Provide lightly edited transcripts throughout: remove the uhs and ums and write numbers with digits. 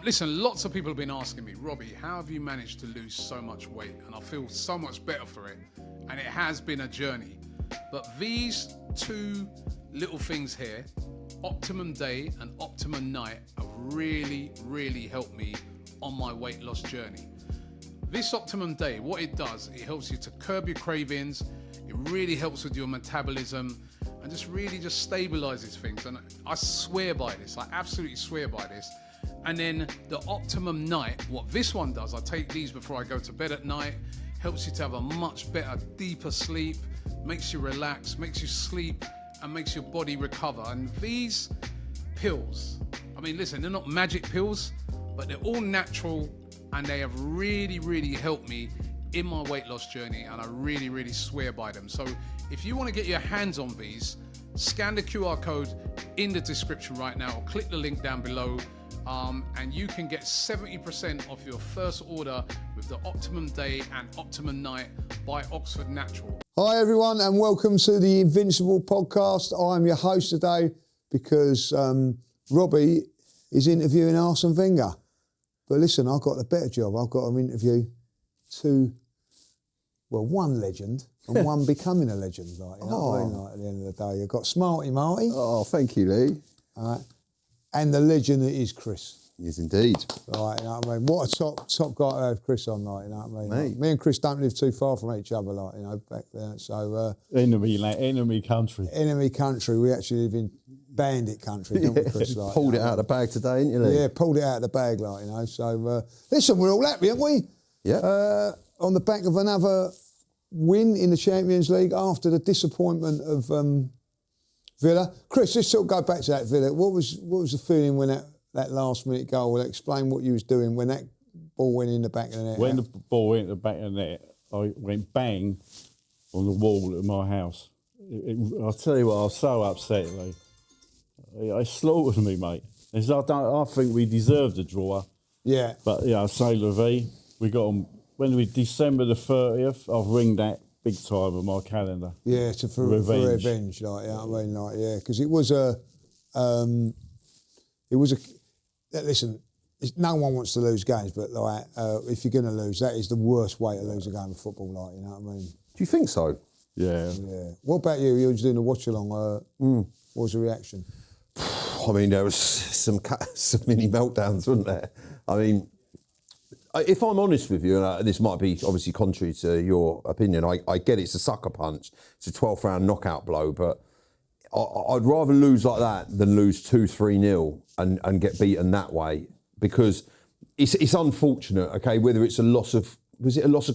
Listen, lots of people have been asking me, Robbie, how have you managed to lose so much weight? And I feel so much better for it. And it has been a journey. But these two little things here, Optimum Day and Optimum Night, have really, really helped me on my weight loss journey. This Optimum Day, what it does, it helps you to curb your cravings. It really helps with your metabolism and just really just stabilizes things. And I swear by this. I absolutely swear by this. And then the Optimum Night, what this one does, I take these before I go to bed at night, helps you to have a much better, deeper sleep, makes you relax, makes you sleep, and makes your body recover. And these pills, I mean, listen, they're not magic pills, but they're all natural, and they have really, really helped me in my weight loss journey, and I really, really swear by them. So if you want to get your hands on these, scan the QR code in the description right now, or click the link down below, and you can get 70% off your first order with the Optimum Day and Optimum Night by Oxford Natural. Hi everyone, and welcome to the Invincible podcast. I'm your host today because Robbie is interviewing Aston Villa. But listen, I've got a better job. I've got to interview one legend and one becoming a legend. Like, you know what I mean? Like, at the end of the day, you've got Smarty Marty. Oh, thank you, Lee. And the legend that is Chris. Yes, indeed. Right, you know what I mean? What a top guy to have Chris on, like, you know what I mean? Mate. Like, me and Chris don't live too far from each other, like, you know, back there. So enemy country. Enemy country. We actually live in bandit country, don't we, Chris? Like, pulled it out of the bag today, didn't you, Lee? Yeah, pulled it out of the bag, like, you know. So, listen, we're all happy, aren't we? Yeah. On the back of another win in the Champions League after the disappointment of Villa. Chris, let's sort of go back to that Villa. What was the feeling when that last minute goal? Well, explain what you was doing when that ball went in the back of the net. When the ball went in the back of the net, I went bang on the wall of my house. I'll tell you what, I was so upset, Lee. It slaughtered me, mate. I think we deserved a draw. Yeah. But, yeah, I say, Levy, we got on, December the 30th, I've ringed that big time on my calendar. Yeah, for revenge, like, you know what I mean? Like, yeah, because it was a, listen, no one wants to lose games, but like, if you're going to lose, that is the worst way to lose a game of football, like, you know what I mean? Do you think so? Yeah. Yeah. What about you? You were doing a watch-along. What was the reaction? I mean, there was some mini meltdowns, wasn't there? I mean, if I'm honest with you, and this might be obviously contrary to your opinion, I get it's a sucker punch. It's a 12th round knockout blow, but I'd rather lose like that than lose 2-3-0 and get beaten that way, because it's unfortunate, okay, whether it's a loss of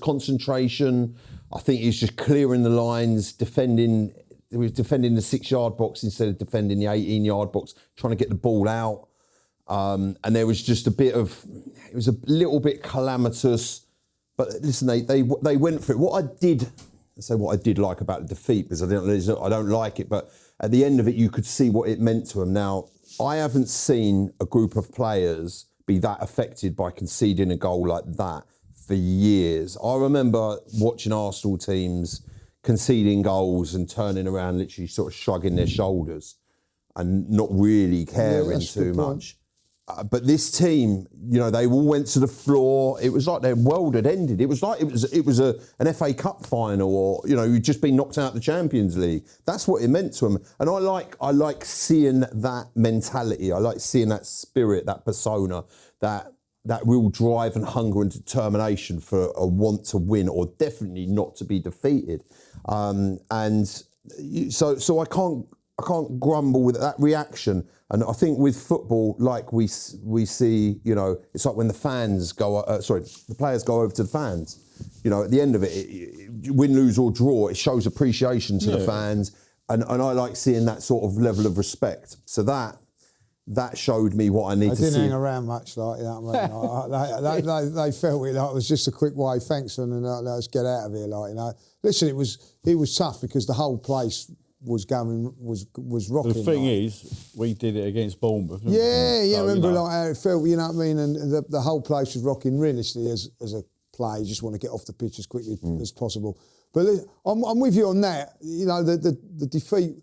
concentration. I think he's just clearing the lines, defending the 6-yard box instead of defending the 18-yard box, trying to get the ball out. And there was just it was a little bit calamitous, but listen, they went for it. What I did like about the defeat, because I don't like it, but at the end of it, you could see what it meant to them. Now, I haven't seen a group of players be that affected by conceding a goal like that for years. I remember watching Arsenal teams conceding goals and turning around, literally sort of shrugging their shoulders and not really caring too much. But this team, you know, they all went to the floor. It was like their world had ended. It was like it was an FA Cup final, or, you know, you'd just been knocked out of the Champions League. That's what it meant to them. And I like seeing that mentality. I like seeing that spirit, that persona, that real drive and hunger and determination for a want to win, or definitely not to be defeated. So I can't grumble with that reaction. And I think with football, like we see, you know, it's like when the players go over to the fans. You know, at the end of it, win, lose or draw, it shows appreciation to the fans, and I like seeing that sort of level of respect. So that showed me what I need to see. They didn't hang around much, like, you know what I mean? They felt it like it was just a quick way, thanks, and let's get out of here, like, you know. Listen, it was tough because the whole place was rocking. The thing like. is, we did it against Bournemouth. Didn't Yeah, we? yeah. So, Remember you know, like how it felt, you know what I mean? And the whole place was rocking realistically as a player. You just want to get off the pitch as quickly as possible. But I'm with you on that. You know, the defeat.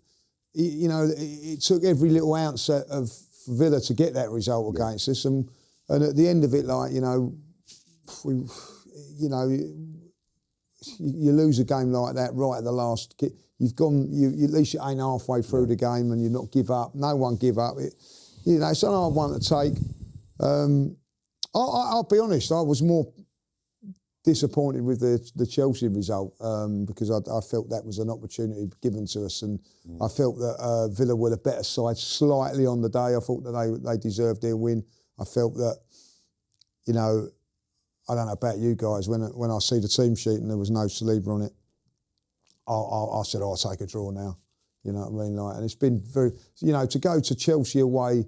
You know, it took every little ounce of Villa to get that result against us, and at the end of it, like you know, you lose a game like that right at the last. You've gone. At least you ain't halfway through the game, and you not give up. No one give up. You know, it's an hard one to take. I'll be honest. I was more disappointed with the Chelsea result because I felt that was an opportunity given to us, and I felt that Villa were the better side slightly on the day. I thought that they deserved their win. I felt that, you know, I don't know about you guys, when I see the team sheet and there was no Saliba on it, I said, I'll take a draw now. You know what I mean? Like, and it's been very, you know, to go to Chelsea away,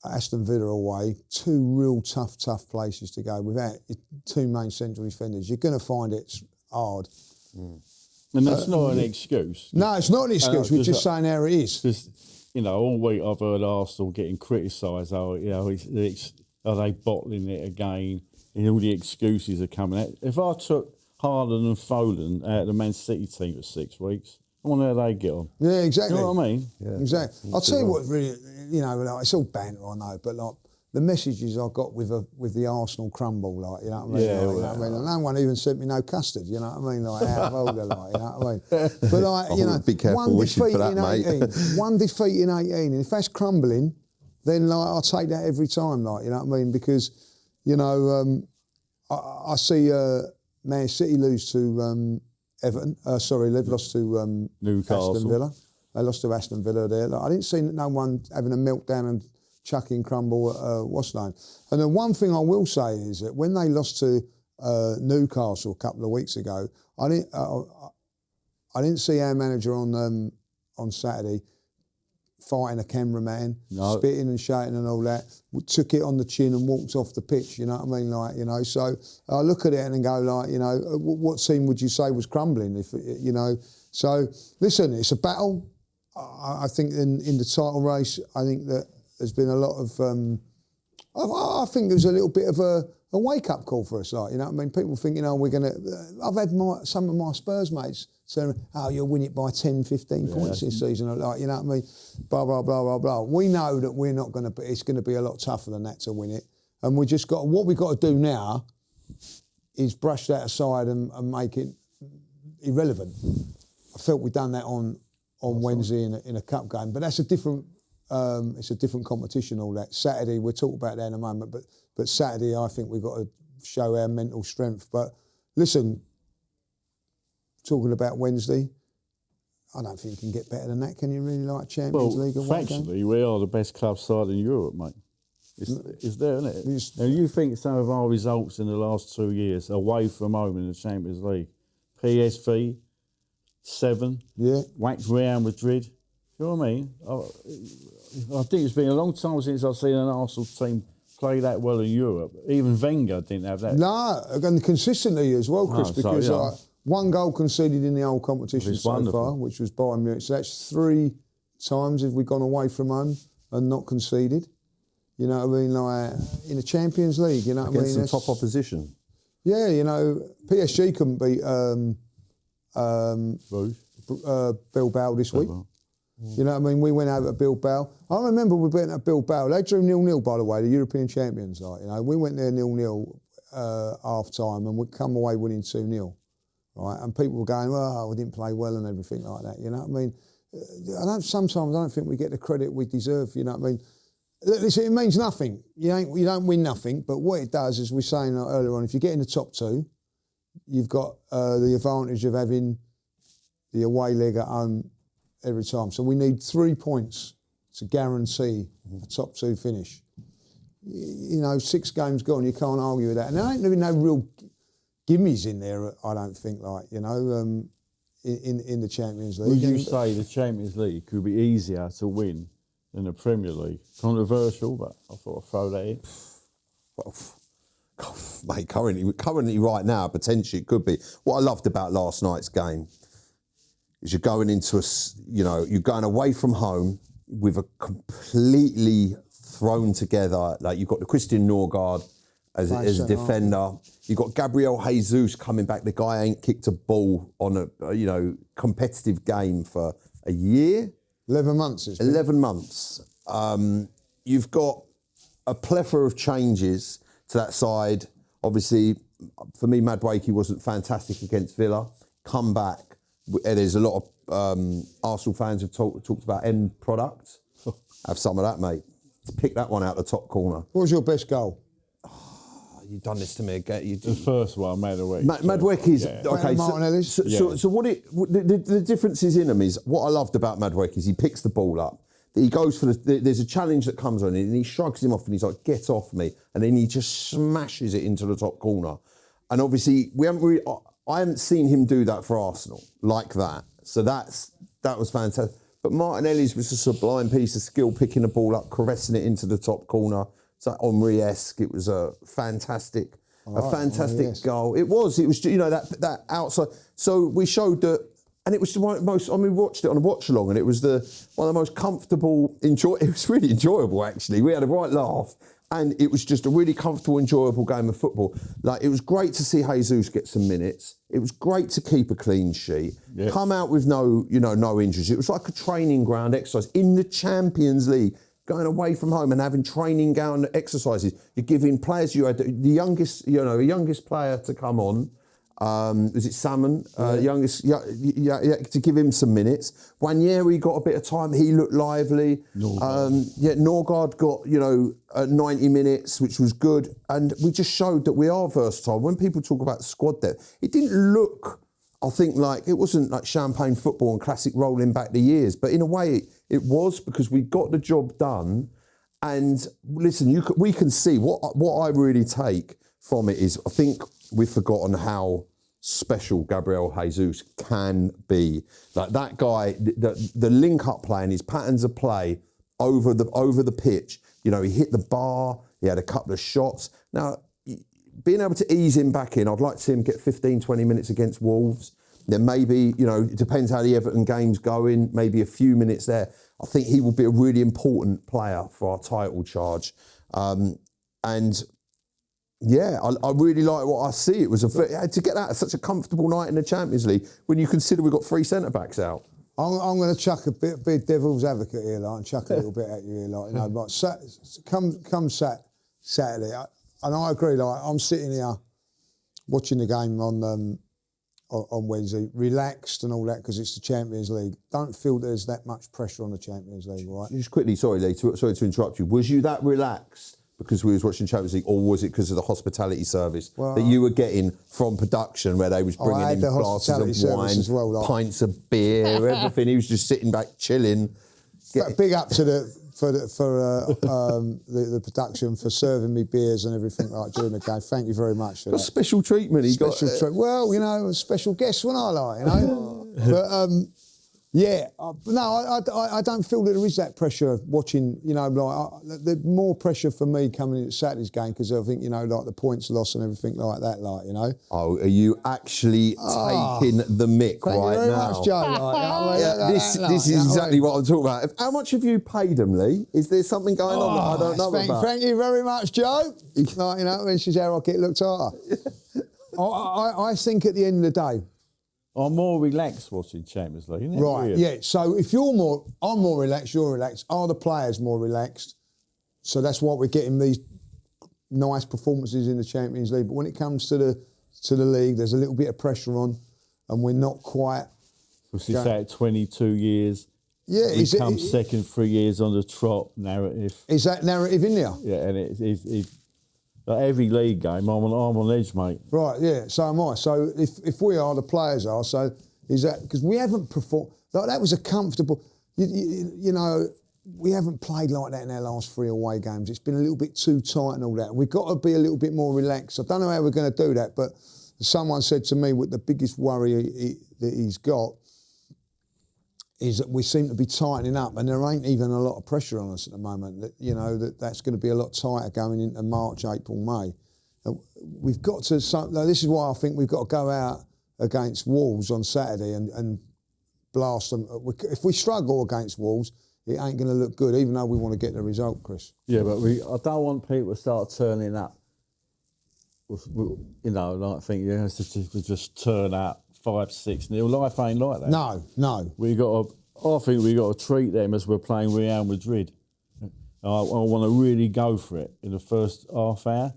Aston Villa away, two real tough places to go without two main central defenders. You're going to find it's hard. and that's not an excuse. No, it's not an excuse. We're just saying how it is. Just, you know, all week I've heard Arsenal getting criticised. Oh, you know, are they bottling it again? And all the excuses are coming out. If I took Haaland and Foden out of the Man City team for 6 weeks, I wonder how they get on. Yeah, exactly. You know what I mean? Yeah. Exactly. I'll tell you what, really, you know, like, it's all banter, I know, but like the messages I got with the Arsenal crumble, like, you know what I mean? Yeah, like, you know what I mean? And no one even sent me no custard, you know what I mean? Like, out of order, like, you know what I mean? But like, you know, be careful wishing for that, mate. 18, one defeat in 18, and if that's crumbling, then like I'll take that every time, like, you know what I mean? Because, you know, I see Man City lose to Everton. They've lost to Newcastle. Aston Villa. They lost to Aston Villa there. Like, I didn't see no one having a meltdown and chucking crumble at what's name. And the one thing I will say is that when they lost to Newcastle a couple of weeks ago, I didn't see our manager on Saturday fighting a cameraman, spitting and shouting and all that. We took it on the chin and walked off the pitch, you know what I mean? Like, you know, so I look at it and go like, you know, what team would you say was crumbling if, you know? So, listen, it's a battle. I think in the title race, I think that there's been a lot of, I think there was a little bit of a wake-up call for us, like, you know what I mean? People thinking, oh, we're going to... I've had some of my Spurs mates saying, oh, you'll win it by 10, 15 points this season, like, you know what I mean? Blah, blah, blah, blah, blah. We know that we're not going to... It's going to be a lot tougher than that to win it. And we just got... What we've got to do now is brush that aside and make it irrelevant. I felt we've done that on Wednesday in a cup game, but that's a different... it's a different competition, all that. Saturday, we'll talk about that in a moment, but Saturday, I think we've got to show our mental strength. But listen, talking about Wednesday, I don't think you can get better than that, can you really, like Champions League away game? Factually, we are the best club side in Europe, mate. It's there, isn't it? Now, you think some of our results in the last 2 years, away from home in the Champions League, PSV, 7, whacked Real Madrid, you know what I mean? I think it's been a long time since I've seen an Arsenal team play that well in Europe. Even Wenger didn't have that. No, and consistently as well, Chris, because like, one goal conceded in the whole competition so far, which was Bayern Munich. So that's 3 times if we've gone away from home and not conceded. You know what I mean? Like in the Champions League, you know what I mean? Against some top opposition. Yeah, you know, PSG couldn't beat Bilbao this week. You know what I mean? We went over to Bilbao. I remember we went to Bilbao. They drew 0-0, by the way, the European champions. Like, you know, we went there 0-0 half time, and we come away winning 2-0. Right? And people were going, "Oh, we didn't play well" and everything like that. You know what I mean? Sometimes I don't think we get the credit we deserve. You know what I mean? Listen, it means nothing. You don't win nothing. But what it does, as we were saying earlier on, if you get in the top 2, you've got the advantage of having the away leg at home every time. So we need 3 points to guarantee a top 2 finish. You know, 6 games gone, you can't argue with that. And there ain't really no real gimmies in there, I don't think, like, you know, in the Champions League. Would you say the Champions League could be easier to win than the Premier League? Controversial, but I thought I'd throw that in. Well, mate, currently right now, potentially it could be. What I loved about last night's game, is you're going into you're going away from home with a completely thrown together, like you've got the Christian Norgard as a defender. You've got Gabriel Jesus coming back. The guy ain't kicked a ball on a competitive game for a year. 11 months. 11 months. You've got a plethora of changes to that side. Obviously, for me, Madueke wasn't fantastic against Villa. Come back. There's a lot of Arsenal fans have talked about end product. Have some of that, mate. Pick that one out the top corner. What was your best goal? You've done this to me again. The first one, Madueke. Madueke's okay. Martinelli's? So what the differences in them is what I loved about Madueke is he picks the ball up. He goes for there's a challenge that comes on and he shrugs him off and he's like, get off me, and then he just smashes it into the top corner. And obviously I haven't seen him do that for Arsenal like that. So that was fantastic. But Martinelli's was a sublime piece of skill, picking the ball up, caressing it into the top corner. It's like Henry-esque. It was a fantastic goal. It was that outside. So we showed that, and it was one of the most. I mean, we watched it on a watch along, and it was one of the most comfortable. It was really enjoyable actually. We had a right laugh, and it was just a really comfortable, enjoyable game of football. Like, it was great to see Jesus get some minutes. It was great to keep a clean sheet. Yeah. Come out with no injuries. It was like a training ground exercise in the Champions League. Going away from home and having training ground exercises. You're giving players. You had the youngest player to come on. Was it Salmon? Youngest, to give him some minutes. Wanyeri got a bit of time. He looked lively. Norgard got 90 minutes, which was good. And we just showed that we are versatile. When people talk about squad depth, it didn't look, I think, like it wasn't like champagne football and classic rolling back the years, but in a way it was, because we got the job done. And listen, we can see what I really take from it is, I think we've forgotten how special Gabriel Jesus can be. Like that guy, the link-up play and his patterns of play over the pitch. He hit the bar. He had a couple of shots. Now, being able to ease him back in, I'd like to see him get 15, 20 minutes against Wolves. Then maybe, it depends how the Everton game's going, maybe a few minutes there. I think he will be a really important player for our title charge. I really like what I see. It was to get that at such a comfortable night in the Champions League when you consider we've got 3 centre-backs out. I'm going to chuck a bit devil's advocate here, and chuck a little bit at you here, like come Saturday, and I agree. Like, I'm sitting here watching the game on Wednesday, relaxed and all that, because it's the Champions League. Don't feel there's that much pressure on the Champions League, right? Just quickly, sorry to interrupt you. Was you that relaxed because we was watching Champions League, or was it because of the hospitality service that you were getting from production, where they was bringing in glasses of wine, as well, pints of beer, everything? He was just sitting back chilling. Big up to the production for serving me beers and everything like during the game. Thank you very much for that. Special treatment. Well, a special guest when I like, But I don't feel that there is that pressure of watching. There's more pressure for me coming into Saturday's game, because I think like the points loss and everything like that. Oh, are you actually taking the mick right now? Thank you very much, Joe. This is exactly what I'm talking about. How much have you paid them, Lee? Is there something going on that I don't know about? Thank you very much, Joe. This is how I get looked after. I think at the end of the day, I'm more relaxed watching Champions League, isn't it? Right, weird? yeah. So if I'm more relaxed, you're relaxed. Are the players more relaxed? So that's why we're getting these nice performances in the Champions League. But when it comes to the league, there's a little bit of pressure on, and we're not quite. Because it's at 22 years. Yeah, we come second 3 years on the trot narrative. Is that narrative in there? Yeah, and it's like every league game, I'm on edge, mate. Right, yeah, so am I. So if we are, the players are, so is that... Because we haven't performed... Like, that was a comfortable... we haven't played like that in our last 3 away games. It's been a little bit too tight and all that. We've got to be a little bit more relaxed. I don't know how we're going to do that, but someone said to me, what the biggest worry that he's got is that we seem to be tightening up, and there ain't even a lot of pressure on us at the moment. That's going to be a lot tighter going into March, April, May. We've got to... This is why I think we've got to go out against Wolves on Saturday and blast them. If we struggle against Wolves, it ain't going to look good, even though we want to get the result, Chris. Yeah, but I don't want people to start turning up. Like think to just turn up 5-6-0. Life ain't like that. No. I think we got to treat them as we're playing Real Madrid. I want to really go for it in the first half hour.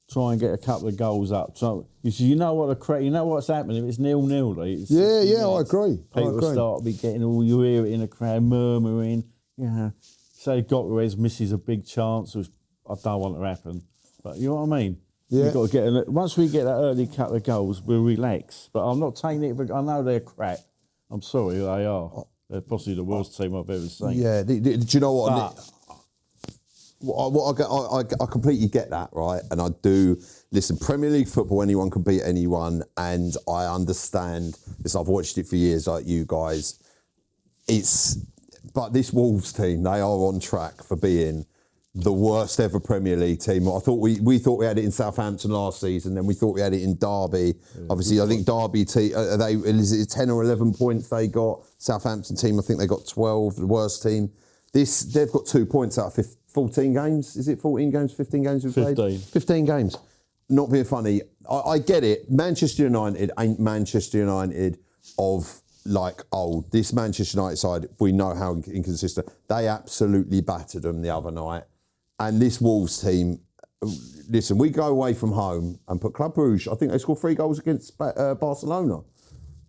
Try and get a couple of goals up. So you know what's happening. If it's 0-0, yeah, I agree. People start getting all you hear it in the crowd murmuring. Say Gyökeres misses a big chance, which I don't want to happen. But you know what I mean. Yeah. We've got to get once we get that early couple of goals, we'll relax. But I'm not taking it. I know they're crap. I'm sorry, they are. They're possibly the worst team I've ever seen. Yeah. Do you know what? I completely get that, right? And I do. Listen, Premier League football, anyone can beat anyone, and I understand this. I've watched it for years, like you guys. But this Wolves team, they are on track for being the worst ever Premier League team. I thought we thought we had it in Southampton last season, then we thought we had it in Derby. Yeah, obviously, I think Derby team is it 10 or 11 points they got. Southampton team, I think they got 12. The worst team. They've got 2 points out of 14 games. Is it 14 games? 15 games we've played. 15 games. Not being funny. I get it. Manchester United ain't Manchester United of like old. This Manchester United side, we know how inconsistent. They absolutely battered them the other night. And this Wolves team, listen, we go away from home and put Club Brugge, I think they scored 3 goals against Barcelona.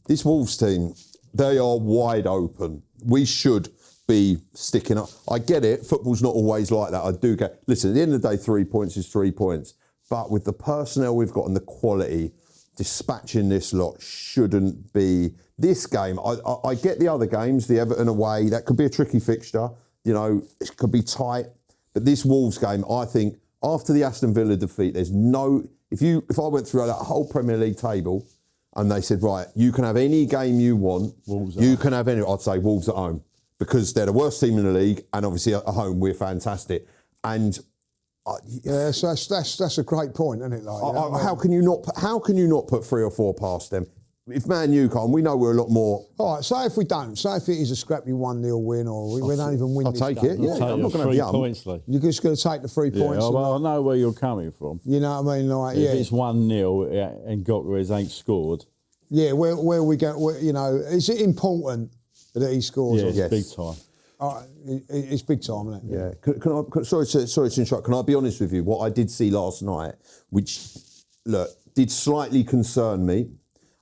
This Wolves team, they are wide open. We should be sticking up. I get it, football's not always like that. I do get, listen, at the end of the day, 3 points is 3 points. But with the personnel we've got and the quality, dispatching this lot shouldn't be. This game, I get the other games, the Everton away, that could be a tricky fixture. You know, it could be tight. But this Wolves game, I think, after the Aston Villa defeat, there's no... If I went through that whole Premier League table and they said, right, you can have any game you want, you can have any... I'd say Wolves at home, because they're the worst team in the league, and obviously at home we're fantastic. And... so that's a great point, isn't it? Like, how can you not put 3 or 4 past them? If Man U can't, we know we're a lot more. All right, say if we don't, say if it is a scrappy 1-0 win, or we don't even win. I'll take it. Yeah, I'm not going to have points. Like. You're just going to take the 3 points. Well, I know where you're coming from. You know what I mean? Like, if it's 1-0 and Gyökeres ain't scored. Yeah, where we go? You know, is it important that he scores? Yeah, it's big time. It's big time, isn't it? Yeah. Sorry to interrupt. Can I be honest with you? What I did see last night, which, look, did slightly concern me.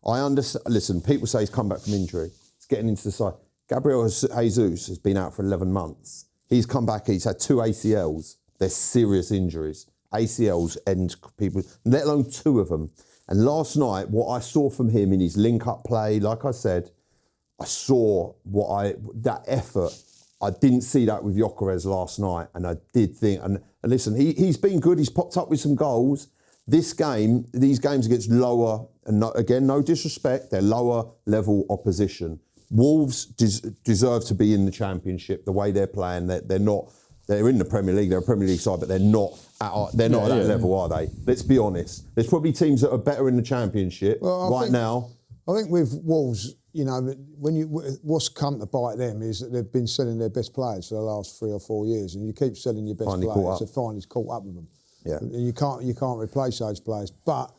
I understand. Listen, people say he's come back from injury. It's getting into the side. Gabriel Jesus has been out for 11 months. He's come back. He's had 2 ACLs. They're serious injuries. ACLs end people, let alone 2 of them. And last night, what I saw from him in his link-up play, like I said, I saw that effort. I didn't see that with Gyökeres last night, and I did think. And listen, he's been good. He's popped up with some goals. These games against lower, and no disrespect, they're lower level opposition. Wolves deserve to be in the Championship. The way they're playing, they're not. They're in the Premier League. They're a Premier League side, but they're not at that level, are they? Let's be honest. There's probably teams that are better in the Championship now. I think with Wolves, you know, what's come to bite them is that they've been selling their best players for the last 3 or 4 years, and you keep selling your best players, so finally caught up with them. Yeah. And you can't replace those players. But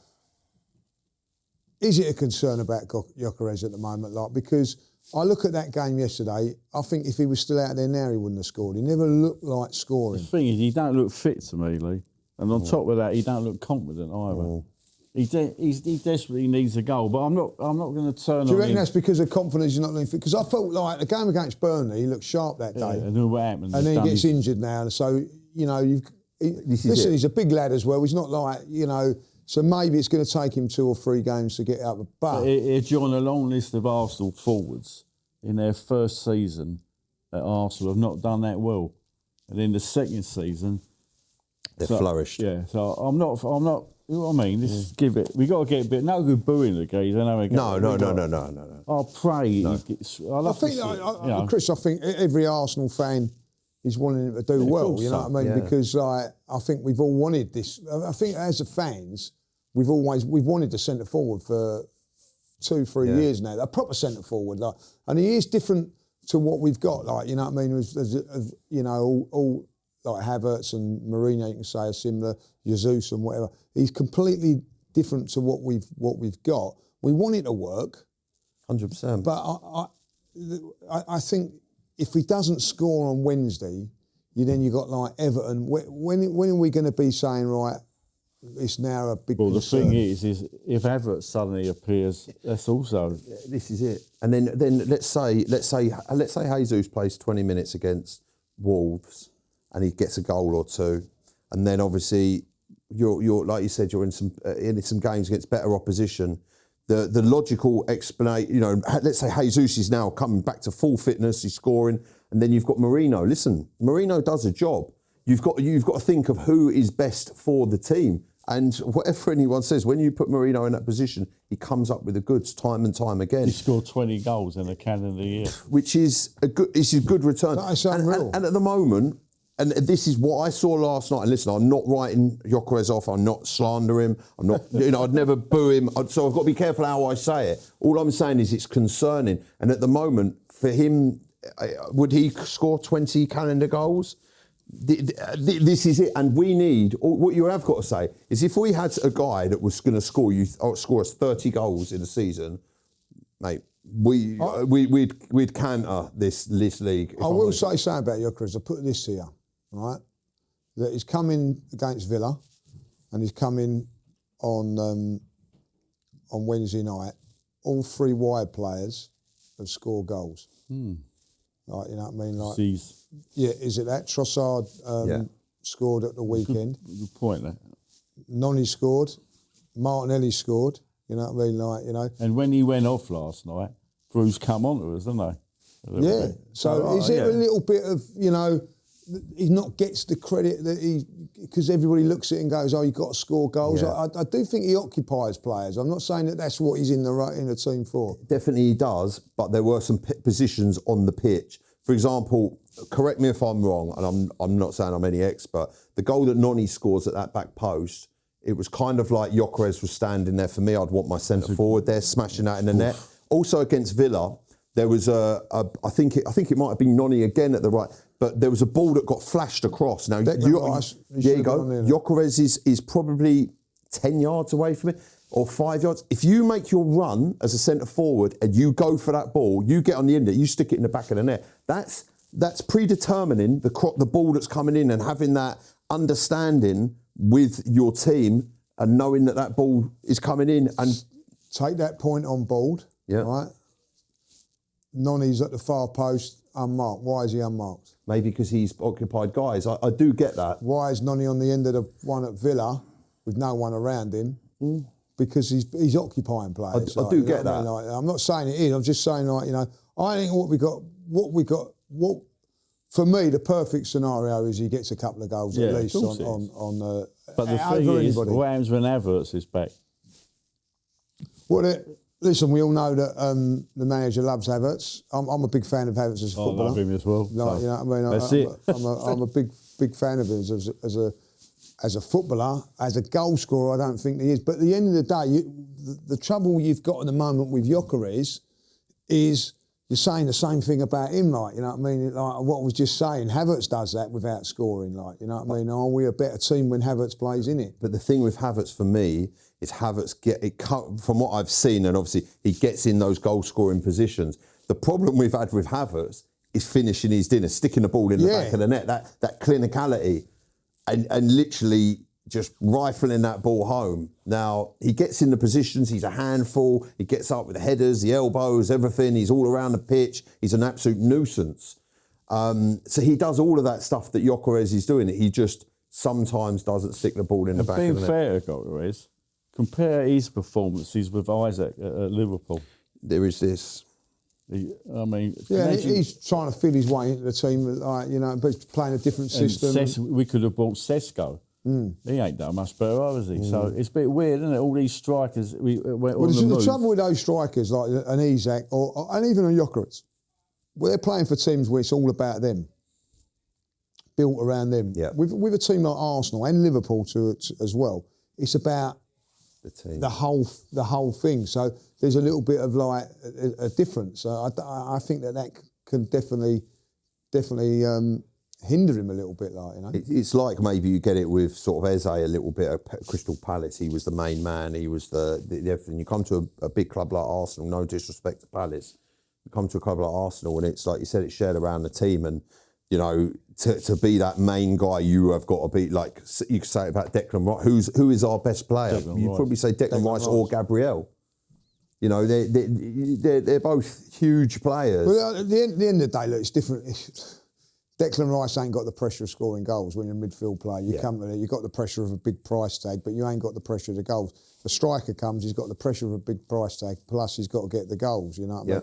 is it a concern about Gyökeres at the moment? Like, because I look at that game yesterday, I think if he was still out there now, he wouldn't have scored. He never looked like scoring. The thing is, he don't look fit to me, Lee. And on top of that, he don't look confident either. He desperately needs a goal, but I'm not going to turn on him. Do you reckon that's because of confidence he's not looking fit? Because I felt like the game against Burnley, he looked sharp that day. And then what happened? And then he gets injured now. So, you know, he's a big lad as well. He's not like, you know... So maybe it's going to take him 2 or 3 games to get up. But if you're on a long list of Arsenal forwards in their first season at Arsenal have not done that well, and in the second season they flourished. Yeah, so I'm not. You know what I mean? Just give it. We got to get a bit. No good booing the guys. I know. No. I'll pray. No. Chris, I think every Arsenal fan is wanting him to do well. You know what I mean? Yeah. Because I think we've all wanted this. I think as a fans. We've wanted the centre forward for 2-3 years now. A proper centre forward, like, and he is different to what we've got. Like, you know what I mean? As you know, all like Havertz and Mourinho, you can say are similar. Jesus and whatever. He's completely different to what we've got. We want it to work, 100%. but I think if he doesn't score on Wednesday, then you got like Everton. When are we going to be saying, right, it's now a big concern? The thing is if Havertz suddenly appears, that's also This is it. And then let's say Jesus plays 20 minutes against Wolves, and he gets a goal or two, and then obviously you're like you said, you're in some games against better opposition. The logical explanation, you know, let's say Jesus is now coming back to full fitness, he's scoring, and then you've got Mourinho. Listen, Mourinho does a job. You've got to think of who is best for the team. And whatever anyone says, when you put Mourinho in that position, he comes up with the goods time and time again. he scored 20 goals in a calendar year. Which is a good return. That is unreal. And at the moment, and this is what I saw last night. And listen, I'm not writing Gyökeres off. I'm not slandering him. I'm not, I'd never boo him. So I've got to be careful how I say it. All I'm saying is it's concerning. And at the moment, for him, would he score 20 calendar goals? This is it. And we need, what you have got to say is if we had a guy that was going to score us 30 goals in a season, mate, we'd canter this league. I will say something about Gyökeres. I put this here, right? That he's coming against Villa, and he's coming on Wednesday night. All 3 wide players have scored goals. Like, you know what I mean? Like, yeah, is it that Trossard scored at the weekend? Good point there. Noni scored. Martinelli scored. You know what I mean? Like, you know. And when he went off last night, Bruce come on to us, didn't they? Yeah. Bit. So is it a little bit of, you know, he not gets the credit that he, because everybody looks at it and goes, oh, you've got to score goals. Yeah. I do think he occupies players. I'm not saying that that's what he's in the team for. Definitely he does, but there were some positions on the pitch. For example, correct me if I'm wrong, and I'm not saying I'm any expert, the goal that Noni scores at that back post, it was kind of like Gyökeres was standing there. For me, I'd want my centre forward there, smashing that in the net. Also against Villa, there was I think it might have been Noni again at the right, but there was a ball that got flashed across. Now, there you go. Gyökeres is probably 10 yards away from it, or 5 yards. If you make your run as a centre forward and you go for that ball, you get on the end of it, you stick it in the back of the net. That's predetermining the ball that's coming in and having that understanding with your team and knowing that ball is coming in. And take that point on board. Yeah. Right. Noni's at the far post, unmarked. Why is he unmarked? Maybe because he's occupied guys. I do get that. Why is Noni on the end of the one at Villa with no one around him? Because he's occupying players. I do get that. Like, I'm not saying it is. I'm just saying, like, you know, I think what for me, the perfect scenario is he gets a couple of goals at least on But the thing is, what happens when Havertz is back? Well, listen, we all know that the manager loves Havertz. I'm a big fan of Havertz as a footballer. I love him as well. Like, you know what I mean? That's it. I'm a big fan of him as a footballer. As a goal scorer, I don't think he is. But at the end of the day, the trouble you've got at the moment with Gyökeres is you're saying the same thing about him, like, you know what I mean? Like what I was just saying, Havertz does that without scoring, like, you know what I mean? Are we a better team when Havertz plays in it? But the thing with Havertz for me is Havertz from what I've seen, and obviously he gets in those goal-scoring positions. The problem we've had with Havertz is finishing his dinner, sticking the ball in the back of the net, that clinicality, and literally just rifling that ball home. Now, he gets in the positions, he's a handful, he gets up with the headers, the elbows, everything, he's all around the pitch, he's an absolute nuisance. So he does all of that stuff that Gyökeres is doing. He just sometimes doesn't stick the ball in the back of the net. Being fair to Gyökeres, compare his performances with Isaac at Liverpool. There is this. He's trying to fit his way into the team, like, you know, but playing a different system. We could have bought Sesko. He ain't done much better, has he? So it's a bit weird, isn't it? All these strikers. The trouble with those strikers, like an Isaac and even a Gyökeres, they're playing for teams where it's all about them, built around them. Yeah. With a team like Arsenal and Liverpool as well, it's about team. the whole thing. So there's a little bit of like a difference. I think that can definitely hinder him a little bit, like, you know. It's like maybe you get it with sort of Eze a little bit at Crystal Palace. He was the main man. He was the everything. You come to a big club like Arsenal. No disrespect to Palace. You come to a club like Arsenal, and it's like you said, it's shared around the team. And you know, to be that main guy, you have got to be like you could say about Declan Rice. Who is our best player? You'd probably say Declan Rice or Gabriel. You know, they're both huge players. Well, at the end of the day, look, it's different. Declan Rice ain't got the pressure of scoring goals when you're a midfield player. You come to it, you've got the pressure of a big price tag, but you ain't got the pressure of the goals. The striker comes, he's got the pressure of a big price tag, plus he's got to get the goals, you know what I mean?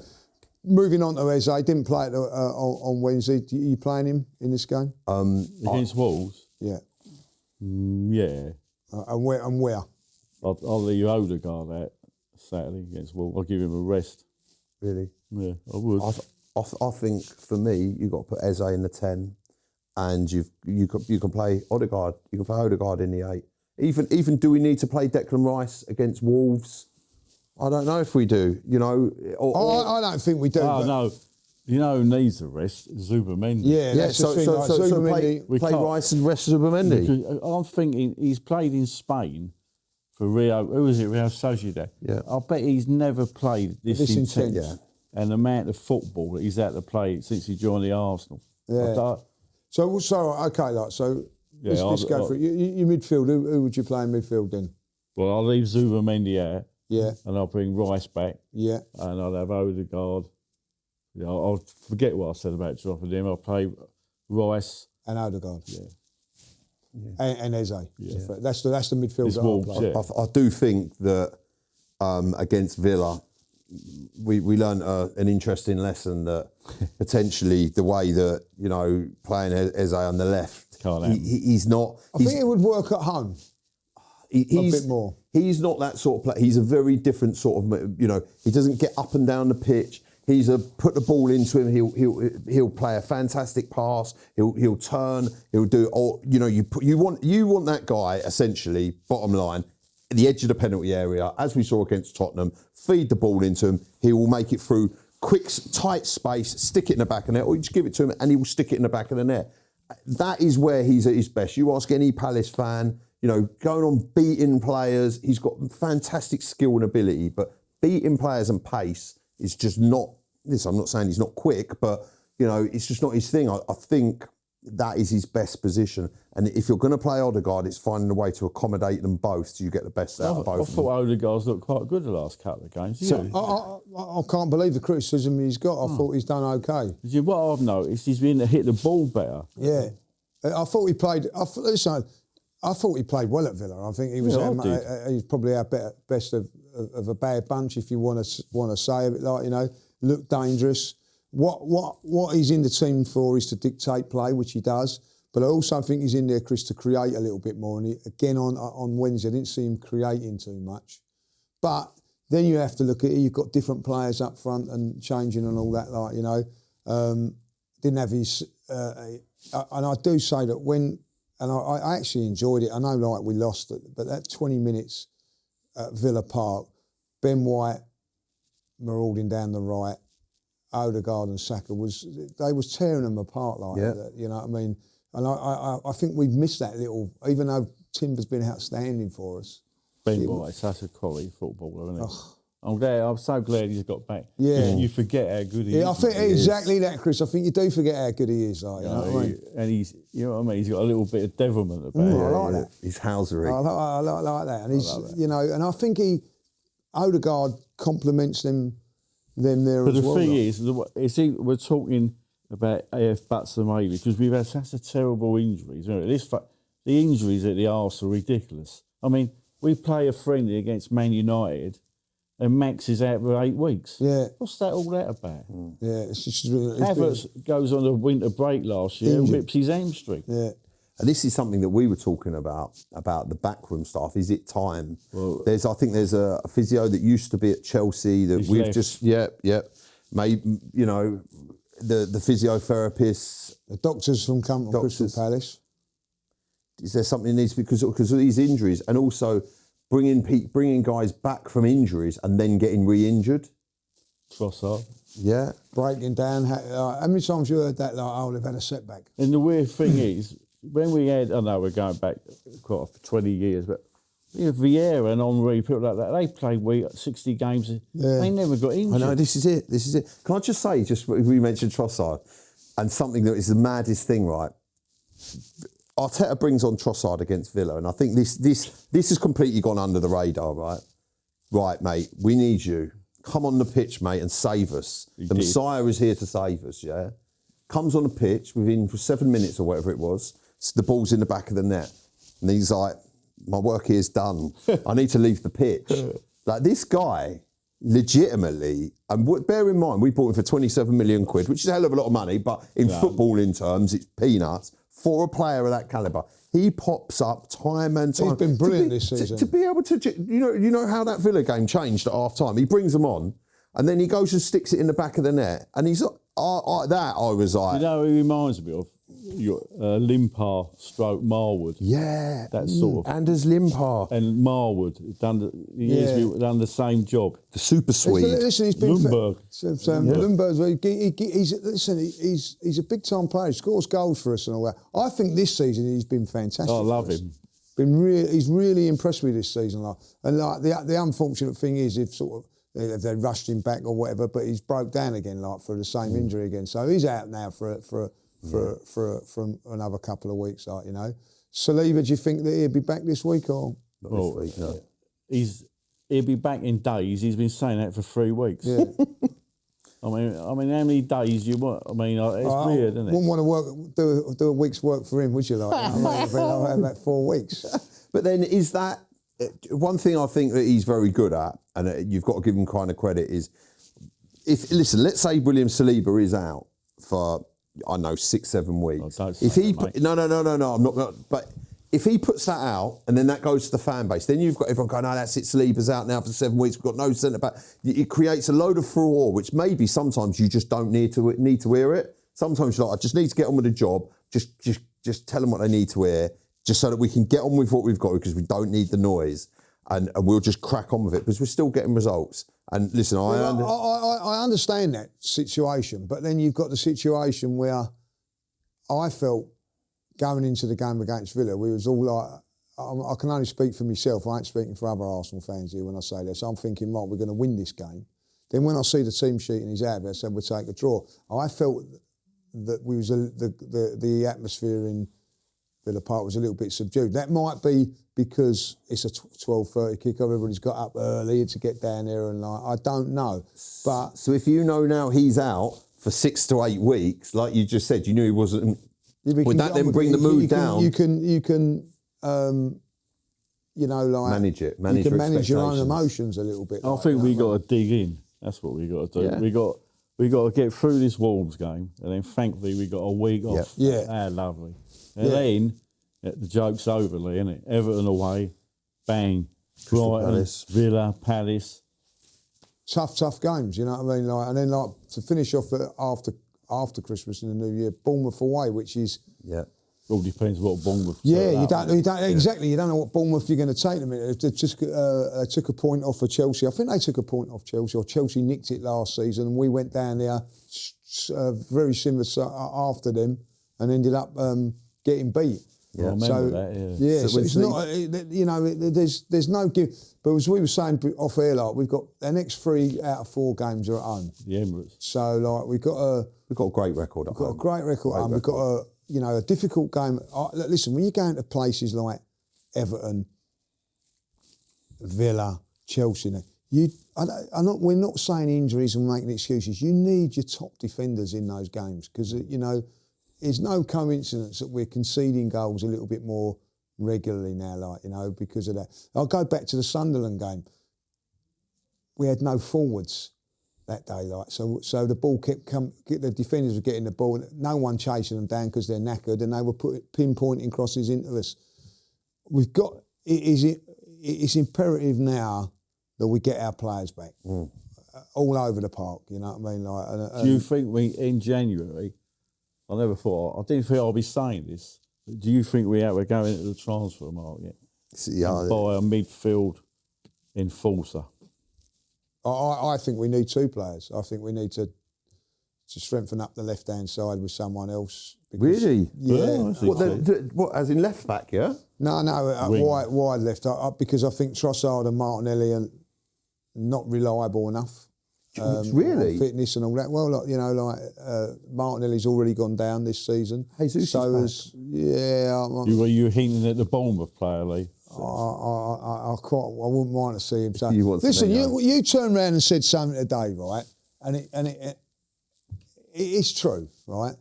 Moving on to Eze, didn't play it on Wednesday. Are you playing him in this game? Against Wolves? Yeah. Yeah. And where? I'll leave Odegaard out Saturday against Wolves. I'll give him a rest. Really? Yeah, I would. I think for me, you've got to put Eze in the 10, and you can play Odegaard. You can play Odegaard in the 8. Even do we need to play Declan Rice against Wolves? I don't know if we do. You know, I don't think we do. Oh no, you know who needs a rest? Zubamendi. Yeah, that's the thing. So play Rice and rest Zubamendi. I'm thinking he's played in Spain for Rio. Who was it? Real Sociedad. Yeah. I bet he's never played this intense. Yeah. And the amount of football that he's had to play since he joined the Arsenal. Yeah. So okay, like so. Yeah, let's go for it. You midfield. Who would you play in midfield then? Well, I'll leave Zubamendi out. Yeah. And I'll bring Rice back. Yeah. And I'll have Odegaard. Yeah, I'll forget what I said about dropping him. I'll play Rice and Odegaard. Yeah. And Eze. Yeah. That's the midfield. It's Wolves, yeah. I do think that against Villa, we learned an interesting lesson that potentially the way that, you know, playing Eze on the left, he's not. I think it would work at home. He's a bit more. He's not that sort of player. He's a very different sort of, you know, he doesn't get up and down the pitch. He's put the ball into him. He'll play a fantastic pass. He'll turn. He'll do. Or you know, you want that guy essentially. Bottom line, at the edge of the penalty area, as we saw against Tottenham. Feed the ball into him. He will make it through quick, tight space. Stick it in the back of the net, or you just give it to him and he will stick it in the back of the net. That is where he's at his best. You ask any Palace fan, you know, going on beating players. He's got fantastic skill and ability, but beating players and pace is just not. Listen, I'm not saying he's not quick, but you know, it's just not his thing. I think that is his best position. And if you're going to play Odegaard, it's finding a way to accommodate them both so you get the best out of both. I thought Odegaard's looked quite good the last couple of games. I can't believe the criticism he's got. I thought he's done okay. What I've noticed, he's been to hit the ball better. Yeah, I thought he played. I thought he played well at Villa. I think he was. He's probably our best of a bad bunch, if you want to say it, like, you know. Look dangerous. What he's in the team for is to dictate play, which he does. But I also think he's in there, Chris, to create a little bit more. And on Wednesday, I didn't see him creating too much. But then you have to look at it. You've got different players up front and changing and all that, like, you know. Didn't have his... and I do say that I actually enjoyed it. I know, like, we lost it, but that 20 minutes at Villa Park, Ben White marauding down the right, Odegaard and Saka was tearing them apart like that, you know what I mean? And I think we've missed that little, even though Timber's been outstanding for us. Ben White's such a quality footballer, isn't he? I'm so glad he's got back. Yeah. You forget how good he is. Yeah, I think exactly that, Chris. I think you do forget how good he is. Like, you know what I mean? And he's, you know what I mean? He's got a little bit of devilment about him. I like that. He's housery. I like that. And he's, you know, and I think Odegaard complements them there but as well. But the thing is, we're talking about AF Butts and maybe because we've had such a terrible injuries. The injuries at the Arsenal are ridiculous. I mean, we play a friendly against Man United and Max is out for 8 weeks. Yeah. What's that all that about? Yeah, it's just... Havertz goes on a winter break last year and rips his hamstring. Yeah. And this is something that we were talking about the backroom staff. Is it time? Well, I think there's a physio that used to be at Chelsea that we've left. just, maybe, you know, the physiotherapists. The doctors from Crystal Palace. Is there something that needs, because of these injuries? And also, bringing guys back from injuries and then getting re-injured. Trossard. Yeah. Breaking down. How many times you heard that? Like, oh, they've had a setback. And the weird thing is, when we had, I know we're going back quite for 20 years, but Vieira and Henry, people like that, they played 60 games. Yeah. They never got injured. I know, this is it. Can I just say, we mentioned Trossard, and something that is the maddest thing, right? Arteta brings on Trossard against Villa, and I think this has completely gone under the radar, right? Right, mate, we need you. Come on the pitch, mate, and save us. The Messiah is here to save us, yeah? Comes on the pitch within 7 minutes or whatever it was. The ball's in the back of the net. And he's like, my work here is done. I need to leave the pitch. Like, this guy, legitimately, and bear in mind, we bought him for 27 million quid, which is a hell of a lot of money, but in footballing terms, it's peanuts. For a player of that calibre, he pops up time and time. He's been brilliant this season. To be able to, you know how that Villa game changed at half time. He brings them on, and then he goes and sticks it in the back of the net, and he's I was like, You know who he reminds me of? Limpar stroke Marwood. yeah, That sort of. Anders Limpar, And Marwood done the same job. the super Swede. Listen, he's been Lundberg. Lundberg's he's a big time player. He scores goals for us and all that. I think this season he's been fantastic. I love for us. him. He's really impressed me this season. The unfortunate thing is if they rushed him back or whatever, but he's broke down again for the same injury again. So he's out now for another couple of weeks, Saliba, do you think that he'll be back this week or? Not this week, no. He'll be back in days. He's been saying that for 3 weeks. Yeah. I mean, how many days you want? I mean, it's weird, isn't it? Wouldn't want to do a week's work for him, would you? I've had about 4 weeks. But then is that one thing I think that he's very good at, and you've got to give him kind of credit, is let's say William Saliba is out for 6-7 weeks. Oh, don't If say he that, mate. no, I'm not. But if he puts that out and then that goes to the fan base, then you've got everyone going, that's it, Saliba's out now for 7 weeks. We've got no centre back. It creates a load of furore, which maybe sometimes you just don't need to hear it. Sometimes you're like, I just need to get on with the job. Just tell them what they need to hear, just so that we can get on with what we've got, because we don't need the noise, and we'll just crack on with it because we're still getting results. And listen, I understand that situation, but then you've got the situation where I felt going into the game against Villa, we was all like, I can only speak for myself, I ain't speaking for other Arsenal fans here when I say this. I'm thinking, right, we're going to win this game. Then when I see the team sheet and he's out there, I said we'll take a draw. I felt that we was the atmosphere in Villa Park was a little bit subdued. That might be because it's a 12:30 kickoff. Everybody's got up early to get down there, and I don't know. But so if you know now he's out for 6 to 8 weeks, like you just said, you knew he wasn't. Would that then bring the mood down? You can manage it. You can manage your own emotions a little bit. I think we got to dig in. That's what we got to do. Yeah. We got to get through this Wolves game, and then thankfully we got a week off. Yeah. Lovely. And then the joke's over, isn't it? Everton away, bang. Brighton, Palace. Villa, Palace. Tough games, you know what I mean? And then to finish off after Christmas and the New Year, Bournemouth away, which is All depends what Bournemouth. you don't exactly. You don't know what Bournemouth you're going to take them in. They took a point off of Chelsea. I think they took a point off Chelsea, or Chelsea nicked it last season, and we went down there very similar after them and ended up getting beat. Yeah, I remember that. Yeah. So it's not. There's no give. But as we were saying off air, we've got our next 3 out of 4 games are at home. The Emirates. So we've got a great record. We've got a great record at home. We've got a difficult game. Listen, when you go into places like Everton, Villa, Chelsea, we're not saying injuries and making excuses. You need your top defenders in those games because it's no coincidence that we're conceding goals a little bit more regularly now, because of that. I'll go back to the Sunderland game. We had no forwards that day, so the ball the defenders were getting the ball, no one chasing them down because they're knackered, and they were pinpointing crosses into us. It's imperative now that we get our players back all over the park. You know what I mean? Do you think in January? I didn't think I'd be saying this. But do you think we're going into the transfer market? Yeah, and buy a midfield enforcer. I think we need 2 players. I think we need to strengthen up the left-hand side with someone else. Because, really? Yeah. What, as in left back, yeah? No, wide left. Because I think Trossard and Martinelli are not reliable enough. Really? On fitness and all that. Well, Martinelli's already gone down this season. Jesus so is back. Were you hinting at the Bournemouth player, Lee? I wouldn't mind to see him. So, listen, you turned around and said something today, right? And it is true, right?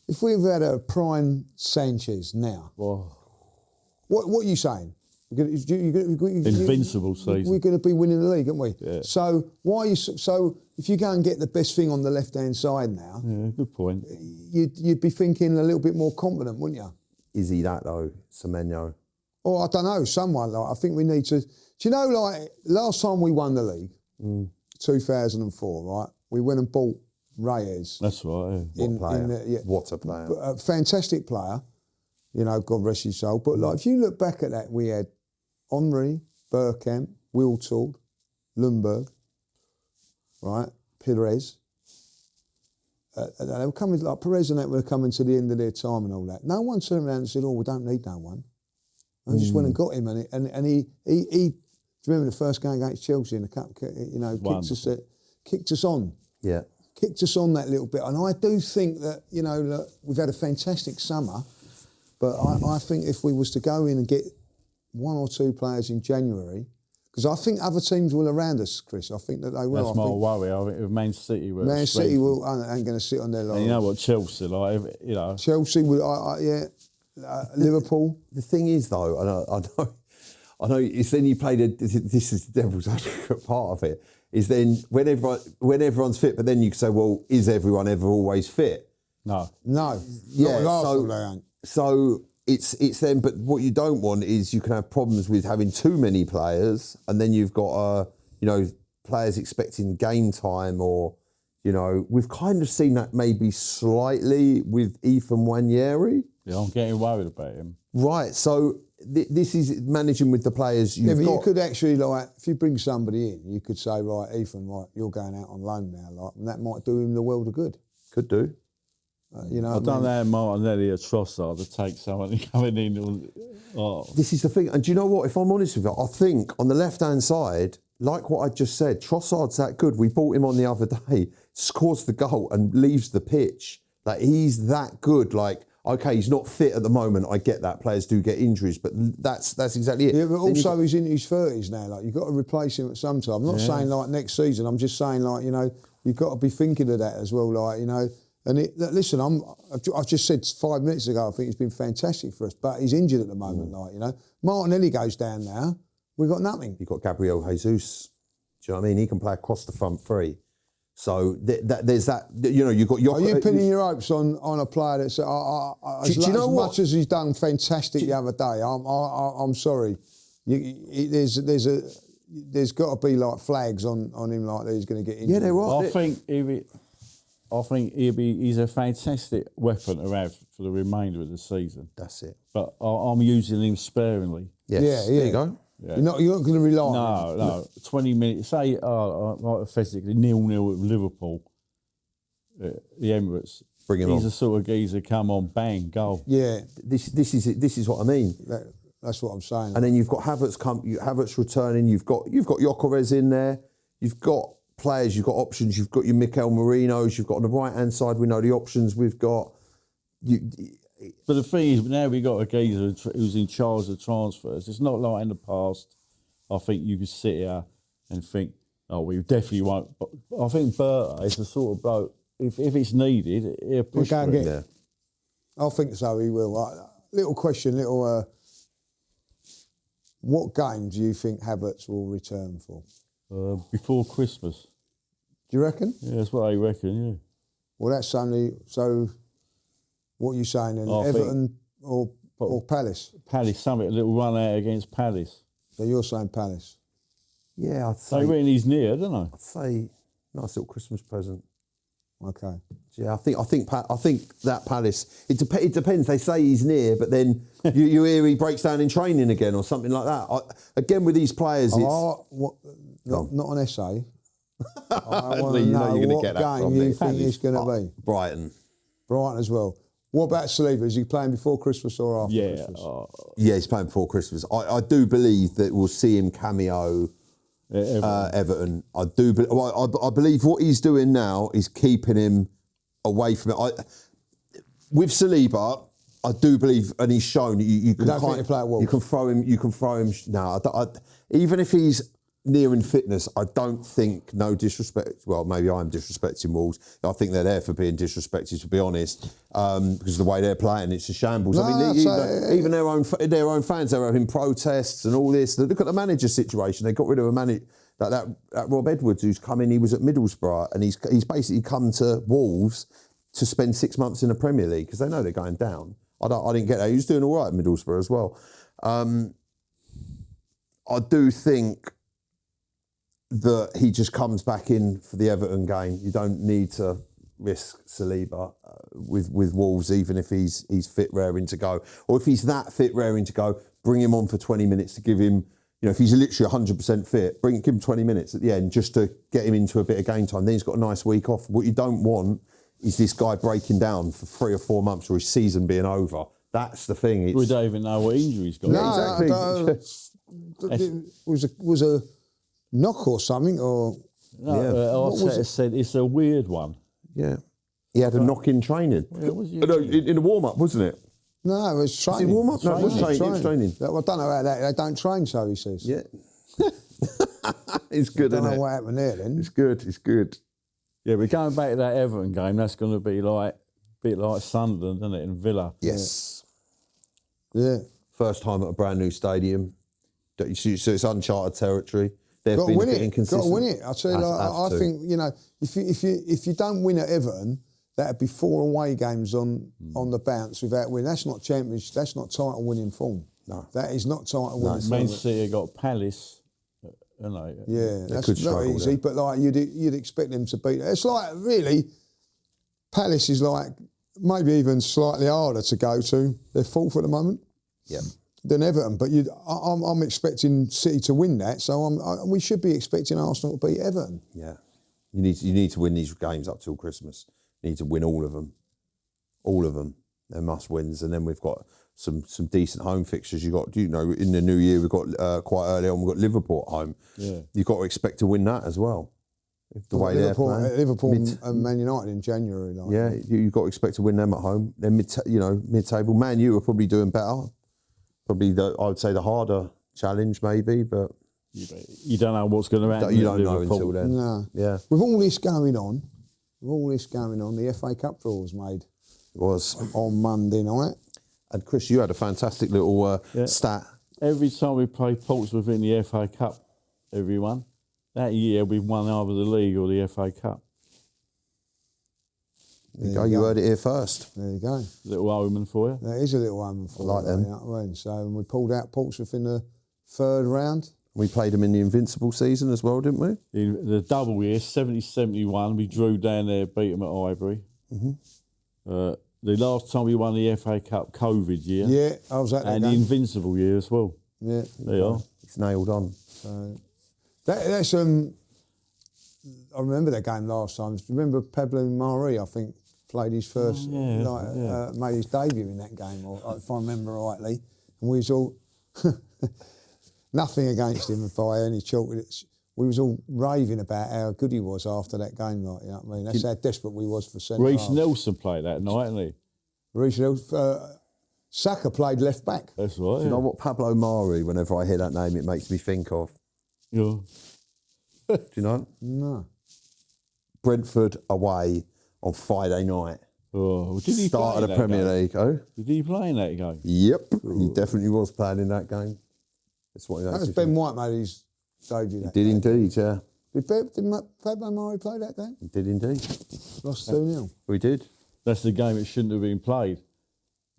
If we've had a prime Sanchez now, what are you saying? Invincible season. We're going to be winning the league, aren't we? Yeah. So why are you? So if you go and get the best thing on the left-hand side now, Yeah, good point. you'd be thinking a little bit more confident, wouldn't you? Is he that though, Semenyo? Oh, I don't know. Someone like I think we need to. Do you know? Like last time we won the league, 2004, right? We went and bought Reyes. That's right. Yeah. What a player! A fantastic player. You know, God rest his soul. But like, if you look back at that, we had Henry, Bergkamp, Wiltord, Lundberg, right? Perez. They were coming, like Perez and that were coming to the end of their time and all that. No one turned around and said, "Oh, we don't need no one." I just went and got him, and he. Do you remember the first game against Chelsea in the cup? You know, kicked us on. Yeah. Kicked us on that little bit, and I do think that look, we've had a fantastic summer, but I think if we was to go in and get 1 or 2 players in January, because I think other teams will around us, Chris. I think that they will. That's my worry. I think if Man City were Man City ain't going to sit on their laurels. And you know what Chelsea like? Chelsea would, Liverpool. The thing is, though, and I know. It's then you play this is the devil's advocate part of it. Is then when everyone's fit, but then you can say, well, is everyone ever always fit? No. Yeah. They ain't. So it's then, but what you don't want is you can have problems with having too many players, and then you've got players expecting game time, or we've kind of seen that maybe slightly with Ethan Nwaneri. Yeah, I'm getting worried about him. Right. So this is managing with the players you've got. You could actually, like, if you bring somebody in, you could say, right, Ethan, right, you're going out on loan now, like, and that might do him the world of good. Could do. I don't know Martinelli or Trossard to take someone coming in. This is the thing, and do you know what? If I'm honest with you, I think on the left-hand side, like what I just said, Trossard's that good. We bought him on the other day, scores the goal and leaves the pitch. Like, he's that good. Like, okay, he's not fit at the moment. I get that. Players do get injuries, but that's exactly it. Yeah, but also he's in his 30s now. Like, you've got to replace him at some time. I'm not saying like next season. I'm just saying like you've got to be thinking of that as well. Like And listen, I've just said 5 minutes ago, I think he's been fantastic for us, but he's injured at the moment. Martinelli goes down now. We've got nothing. You've got Gabriel Jesus. Do you know what I mean? He can play across the front 3. So there's that. You've got Gyökeres. Are you pinning your hopes on a player that's as much as he's done fantastic the other day? I'm sorry. There's got to be like flags on him like that he's going to get injured. Yeah, there are. I think he's a fantastic weapon to have for the remainder of the season. That's it. But I'm using him sparingly. Yes. Yeah. There you go. Yeah. You're not going to rely on him. No. 20 minutes. Say, hypothetically, 0-0 with Liverpool, the Emirates. Bring him on. He's the sort of geezer, come on, bang, goal. Yeah. This is what I mean. That's what I'm saying. And then you've got Havertz returning. You've got Gyökeres in there. You've got players. You've got options. You've got your Mikel Marinos. You've got on the right hand side. We know the options we've got. But the thing is, now we've got a geezer who's in charge of transfers. It's not like in the past. I think you could sit here and think, oh, we definitely won't. But I think Berta is the sort of bloke, if it's needed, he'll push for it. Yeah. I think so, he will. Little question, what game do you think Havertz will return for? Before Christmas. Do you reckon? Yeah, that's what I reckon, yeah. Well, that's only... So, what are you saying then? Everton or Palace? Palace, a little run out against Palace. So you're saying Palace? Yeah, I'd say... They reckon he's near, don't I? I'd say nice little Christmas present. Okay. Yeah, I think that Palace. It depends. They say he's near, but then you hear he breaks down in training again or something like that. Again, with these players, not an essay. I want Lee, to you know know you're gonna what get that game from you me. think it's going to be. Brighton. Brighton as well. What about Saliba? Is he playing before Christmas or after Christmas? Yeah, he's playing before Christmas. I do believe that we'll see him cameo Everton. I believe what he's doing now is keeping him away from it. With Saliba, I do believe, and he's shown you can. Don't think he'll play at Wolves? You can throw him. You can throw him. No, even if he's near in fitness, I don't think, no disrespect, well, maybe I'm disrespecting Wolves. I think they're there for being disrespected, to be honest, because the way they're playing, it's a shambles. Even their own fans, they're having protests and all this. Look at the manager situation. They got rid of a manager, that Rob Edwards, who's come in, he was at Middlesbrough, and he's basically come to Wolves to spend 6 months in the Premier League, because they know they're going down. I didn't get that. He was doing all right at Middlesbrough as well. I do think that he just comes back in for the Everton game. You don't need to risk Saliba with Wolves, even if he's fit, raring to go. Or if he's that fit, raring to go, bring him on for 20 minutes to give him, if he's literally 100% fit, give him 20 minutes at the end just to get him into a bit of game time. Then he's got a nice week off. What you don't want is this guy breaking down for 3 or 4 months or his season being over. That's the thing. We don't even know what injury he's got. No, exactly. was a knock or something, or Arteta said it's a weird one. Yeah, he had a knock in training. In the warm up, wasn't it? No, it was training. Was it warm up? No, it was training. I don't know about that. They don't train, so he says. Yeah, it's good. I don't know what happened there. Then it's good. It's good. Yeah, we're going back to that Everton game. That's going to be a bit like Sunderland, isn't it, and Villa? Yes. Yeah. First time at a brand new stadium. So it's uncharted territory. They've been a bit inconsistent. Got to win it. I tell you, I think if you don't win at Everton, that'd be 4 away games on the bounce without winning. That's not championship. That's not title winning form. No, that is not title winning form. Man City got Palace. Yeah, that's not easy. But you'd expect them to beat it. It's like really, Palace is like maybe even slightly harder to go to. They're fourth at the moment. Yeah. Than Everton, but I'm expecting City to win that, so we should be expecting Arsenal to beat Everton. Yeah, you need to win these games up till Christmas. You need to win all of them. They're must wins, and then we've got some decent home fixtures. In the new year we've got quite early on. We've got Liverpool at home. Yeah, you've got to expect to win that as well. The way Liverpool, they're playing. Liverpool and Man United in January. You've got to expect to win them at home. They're mid-table. Man U are probably doing better. Probably, I would say, the harder challenge, maybe, but you don't know what's going to happen. You don't know until then. No. Yeah. With all this going on, the FA Cup draw was made. It was on Monday night. And Chris, you had a fantastic little stat. Every time we play Portsmouth in the FA Cup, everyone, that year we've won either the league or the FA Cup. There you heard it here first. There you go. Little omen for you. That is a little omen for you. I like them. You know what I mean? So we pulled out Portsmouth in the 3rd round. We played them in the Invincible season as well, didn't we? The double year, 70-71, we drew down there, beat them at Highbury. Mm-hmm. The last time we won the FA Cup, COVID year. Yeah, I was at that And game. the Invincible year as well. Yeah. There you are. It's nailed on. So that's I remember that game last time. Remember Pablo Mari, I think, played his first, made his debut in that game, or if I remember rightly. And we was all, nothing against him by any chalk. We was all raving about how good he was after that game, you know what I mean? That's how desperate we was for centre Reece half. Nelson played that night, didn't he? Reece Nelson. Saka played left back. That's right. Do you know what Pablo Mari, whenever I hear that name, it makes me think of? Yeah. Do you know? No. Brentford away on Friday night. Oh, did he Start play of the Premier League. Oh, did he play in that game? Yep, he definitely was playing in that game. That's what That was Ben White made his debut. He did indeed, yeah. Did Pablo Mari play that game? He did indeed. Lost 2-0. We did. That's the game that shouldn't have been played.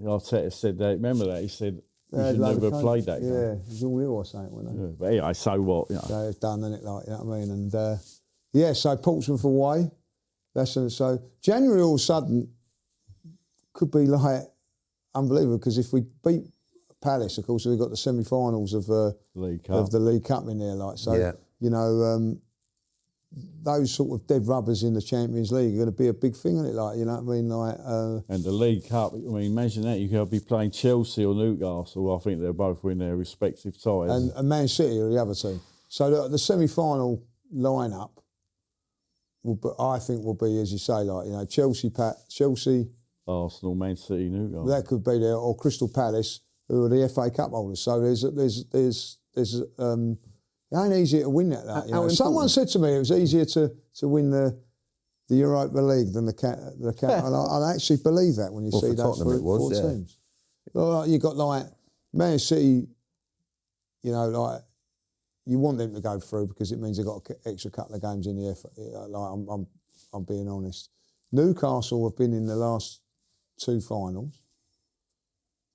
Arteta said that. Remember that? He said we should never have played that game. Yeah, it was all ill or something, wasn't it? Yeah, but anyway, so what? You know. So it's done, isn't it? Like, you know what I mean? And so Portsmouth away. So January all of a sudden could be like unbelievable because if we beat Palace, of course, we've got the semi-finals of the League Cup in there. Like so, you know, those sort of dead rubbers in the Champions League are going to be a big thing on it. Like, you know what I mean? Like, and the League Cup. I mean, imagine that you could be playing Chelsea or Newcastle. I think they'll both win their respective ties. And Man City are the other team. So the semi-final lineup, I think, will be, as you say, like, you know, Chelsea, Arsenal, Man City, Newcastle. That could be there, or Crystal Palace, who are the FA Cup holders. So there's it ain't easy to win that. You know? Someone said to me it was easier to win the Europa League than the Cup. And I actually believe that when you see those four teams. Well, you got like Man City, you know, like you want them to go through because it means they've got an extra couple of games in the FA. Like I'm being honest. Newcastle have been in the last 2 finals.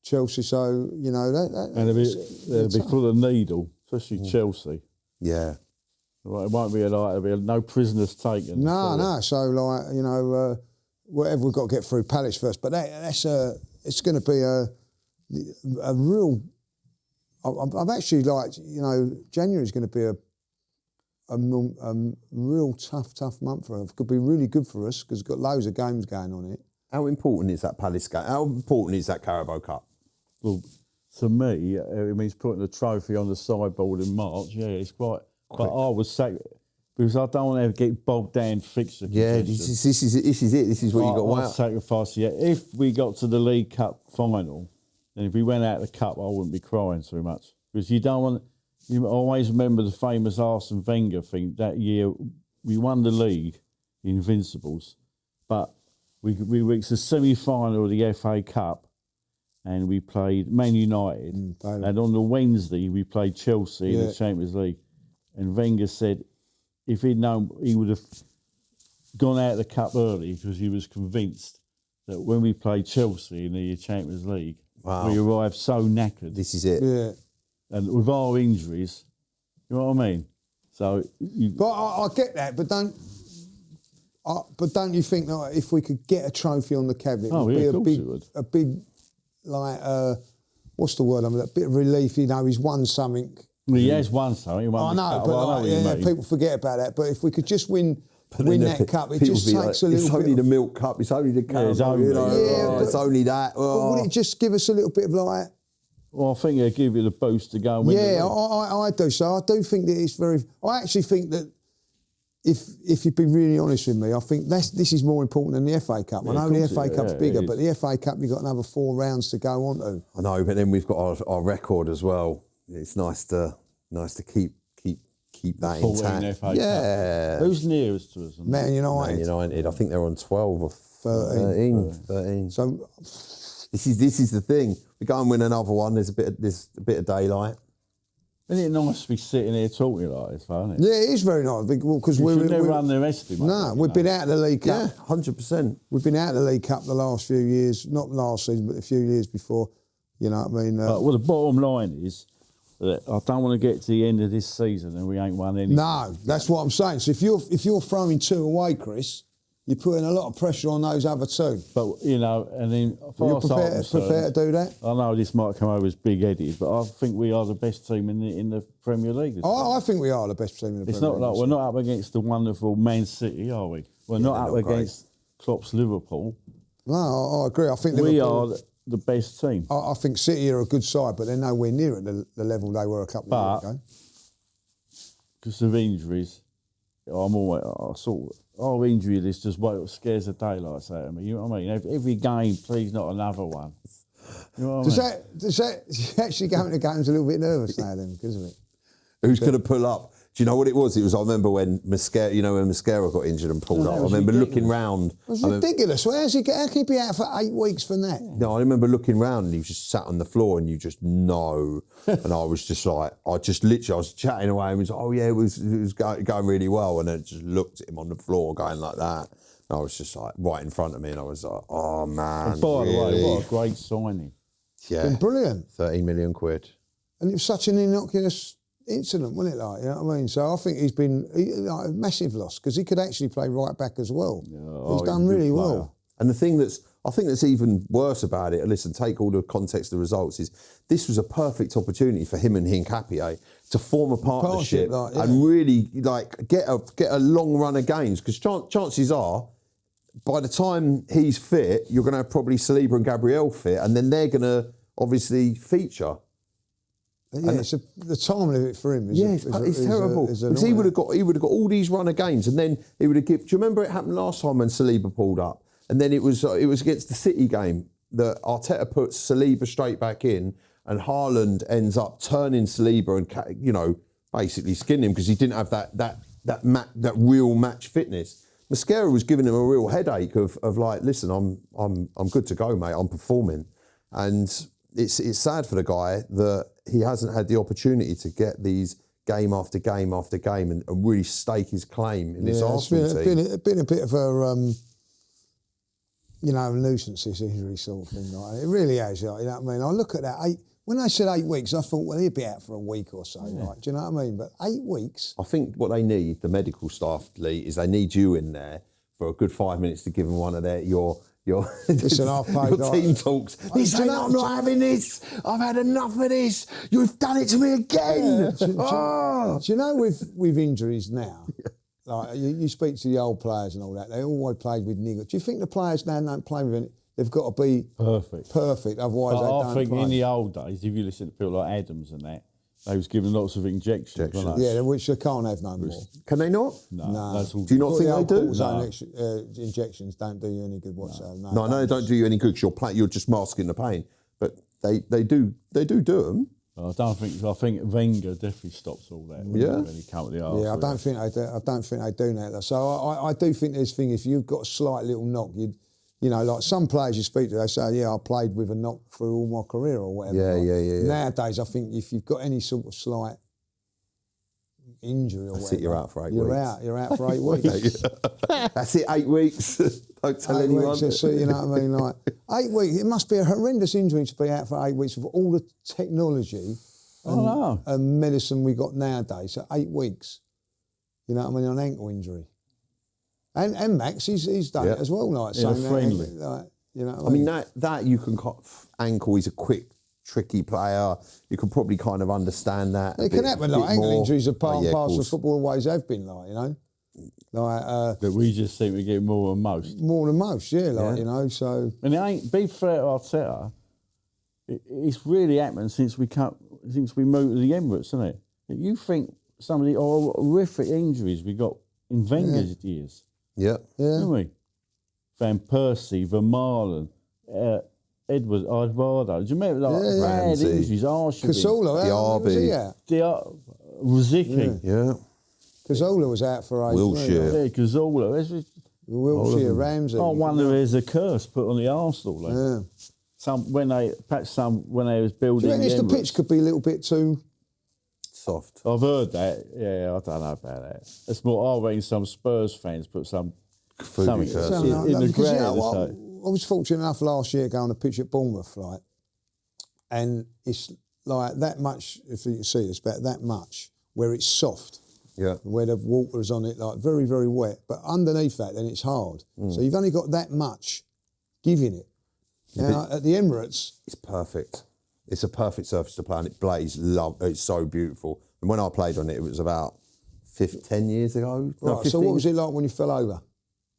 Chelsea, so you know that and they'll be full of needle, especially Chelsea. Yeah, Well, it won't be there'll be no prisoners taken. No. So like you know, whatever we've got to get through Palace first, but that's it's going to be a real. I'm actually like you know, January's going to be a real tough month for us. It could be really good for us because we've got loads of games going on it. How important is that Palace game? How important is that Carabao Cup? Well, to me, it means putting the trophy on the sideboard in March. Yeah, it's quite. But I would say because I don't want to get bogged down fixture. Yeah, this is it. This is what you got to I'd sacrifice. Yeah, if we got to the League Cup final, then if we went out of the cup, I wouldn't be crying too much because you don't want. You always remember the famous Arsene Wenger thing that year. We won the league, the Invincibles, but we reached the semi-final of the FA Cup. And we played Man United. And on the Wednesday, we played Chelsea in the Champions League. And Wenger said if he'd known, he would have gone out of the cup early because he was convinced that when we played Chelsea in the Champions League, we arrived so knackered. This is it. Yeah. And with our injuries, you know what I mean? So, But I get that, but don't you think that if we could get a trophy on the cabinet, it would be a big like what's the word? I mean, a bit of relief. You know, he's won something. Well, he has won something. I know, but people forget about that. But if we could just win that cup, it just takes a little bit. It's only the milk cup. It's only the Carabao. It's only that. But would it just give us a little bit of like? Well, I think it'll give you the boost to go and win. Yeah, I do. So I do think that it's very. I actually think that. If you'd be really honest with me, I think this is more important than the FA Cup. I know the FA Cup's bigger, but the FA Cup, you've got another 4 rounds to go on to. I know, but then we've got our record as well. It's nice to keep that intact. FA Cup. Who's nearest to us? Man United. Man United. I think they're on 12 or 13. So this is the thing. We go and win another one. There's a bit of daylight. Isn't it nice to be sitting here talking like this, isn't it? Yeah, it is very nice because we never underestimate. No, we've been out of the League Cup. Yeah, 100%. We've been out of the League Cup the last few years, not last season, but a few years before. You know what I mean? Well, the bottom line is that I don't want to get to the end of this season and we ain't won anything. No, that's what I'm saying. So if you're throwing 2 away, Chris, you're putting a lot of pressure on those other 2. But you know, and then you're prepared to do that. I know this might come over as big-headed, but I think we are the best team in the Premier League. I think we are the best team in the Premier League. It's not like we're not up against the wonderful Man City, are we? We're not up against Klopp's Liverpool. No, I agree. I think we are the best team. I think City are a good side, but they're nowhere near at the level they were a couple of years ago. Because of injuries, our injury list just scares the daylights out of me. You know what I mean? Every game, please, not another one. You know what I mean? Does that actually go into games a little bit nervous now then, because of it? Who's going to pull up? Do you know what it was? I remember when Mascara got injured and pulled up. I remember looking round. It was ridiculous. How can he be out for 8 weeks from that? No, I remember looking round and he was just sat on the floor and you just know. And I was just like, I was chatting away and was like, oh yeah, it was going really well. And then just looked at him on the floor going like that. And I was just like right in front of me and I was like, oh man. And by the way, what a great signing. Yeah. Been brilliant. 13 million quid. And it was such an innocuous incident, wasn't it? Like, you know what I mean? So I think he's been like, a massive loss because he could actually play right back as well. He's done really well. And the thing I think that's even worse about it, listen, take all the context of the results, is this was a perfect opportunity for him and Hincapié to form a partnership like, and really like get a long run of games, because chances are, by the time he's fit, you're going to have probably Saliba and Gabriel fit, and then they're going to obviously feature. Yeah, the timing of it for him is it's terrible. Because he would have got all these run of games, and then he would have given. Do you remember it happened last time when Saliba pulled up, and then it was against the City game that Arteta puts Saliba straight back in, and Haaland ends up turning Saliba and basically skinning him because he didn't have that real match fitness. Mosquera was giving him a real headache of like, listen, I'm good to go, mate. I'm performing, and it's sad for the guy that he hasn't had the opportunity to get these game after game after game and really stake his claim in this Arsenal team. It's been a bit of a nuisance, this injury sort of thing. Like, it really has. Like, you know what I mean? I look at that when they said 8 weeks, I thought, well, he'd be out for a week or so. Yeah. Like, do you know what I mean? But 8 weeks. I think what they need, the medical staff, Lee, is they need you in there for a good 5 minutes to give them one of your Listen, I've played your team talks. Listen, I'm not having this. I've had enough of this. You've done it to me again. Do you know with injuries now, like you speak to the old players and all that, they always played with niggles. Do you think the players now don't play with it? They've got to be perfect. Otherwise, they don't play. I think in the old days, if you listen to people like Adams and that, they was given lots of injections. Yeah, which they can't have no more. Can they not? No. That's all. Do you not think they do? No. Injections don't do you any good whatsoever. No, I know they don't do you any good because you're just masking the pain. But they do them. I think Wenger definitely stops all that. Yeah. When he come to the I don't think they do. I don't think they do that. So I do think there's thing. If you've got a slight little knock, like some players you speak to, they say, yeah, I played with a knock through all my career or whatever. Yeah. Nowadays, I think if you've got any sort of slight injury or whatever, you're out for 8 weeks. You're out for 8 weeks. That's it, 8 weeks. Don't tell 8 anyone. Weeks, you know what I mean? Like 8 weeks, it must be a horrendous injury to be out for 8 weeks with all the technology and medicine we got nowadays. So 8 weeks, you know what I mean, on ankle injury. And Max, he's done it as well, like friendly. You know. I mean that you can ankle. He's a quick, tricky player. You can probably kind of understand that. It can happen. Like ankle injuries are part and parcel of football. Always have been, like, you know. But we just seem to get more than most. More than most, you know. So. And it ain't. Be fair to Arteta. It's really happened since we moved to the Emirates, isn't it? You think some of the horrific injuries we got in Wenger's years. Yeah. Didn't we? Van Persie, Vermaelen, Edward, Eduardo. Do you remember bad injuries? Cazorla, Rosicky. Yeah. Cazorla was out for 8 weeks. Wilshere. Yeah, Cazorla. Wilshere, Ramsey. I wonder if there's a curse put on the Arsenal. When they was building. Do you reckon the pitch could be a little bit too soft? I've heard that. Yeah, I don't know about that. It's more. I reckon some Spurs fans put something in the ground. I was fortunate enough last year going to pitch at Bournemouth, like, and it's like that much. If you can see, it's about that much where it's soft. Yeah. Where the water is on it, like very, very wet. But underneath that, then it's hard. So you've only got that much giving it. Now, at the Emirates... It's perfect. It's a perfect surface to play on. It blazes. It's so beautiful. And when I played on it, it was about 10 years ago. Right, so what was it like when you fell over?